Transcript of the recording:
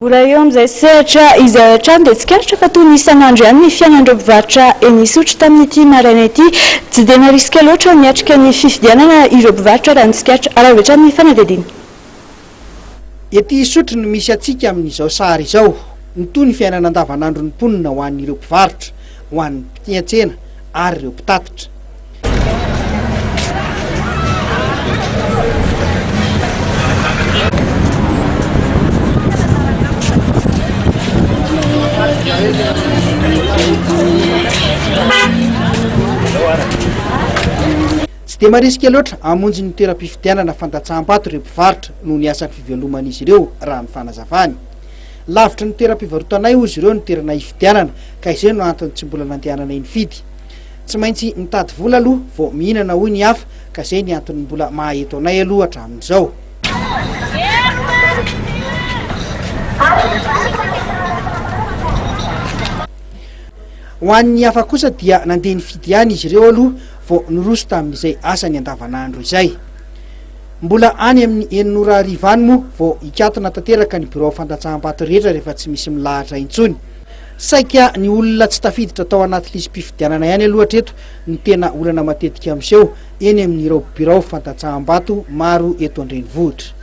Ora eo amin'izay sehatra izay hatrany dia tsikaritra fa toy ny isan'andro ihany ny fiainan'ireo mpivarotra eny Isotry tamin'ity maraina ity. Tsy dia narisika loatra miatrika ny fifidianana ireo mpivarotra raha ny tsikaritra ary avy hatrany ny fanadihadiana. Ety Isotry no misy atsika amin'izao sary izao. Ny toy ny fiainana andavanandro ny mponina ho an'ireo mpivarotra, ho an'ny mpian-tsena ary ireo mpitatitra. Tsy dia marisika loatra hamonjy ny toeram-pifidianana fandatsaham-bato ireo mpivarotra no ny asan'ny fiveloman'izy ireo raha ny fanazavany. Lavitra ny toeram-pivarotanay hozy ireo ny toerana hifidianana ka izay no antony tsy mbola nandehanana iny fidy. Tsy maintsy mitady vola aloha vao mihinana hoy ny hafa ka izay ny antony mbola mahaeto anay aloha hatramin'izao. Ho an'ny hafa kosa dia nandeha nifidy ihany izy ireo aloha vao niroso tamin'izay asany andavanandro izay. Mbola any amin'ny 900 any moa vao hikatona tanteraka ny birao fandatsaham-bato rehetra rehefa tsy misy milahatra intsony. Saika ny olona tsy tafiditra tao anaty lisam-pifidianana ihany aloha hatreto ny tena olana matetika amin'izao eny amin'ireo birao fandatsaham-bato maro eto an-drenivohitra.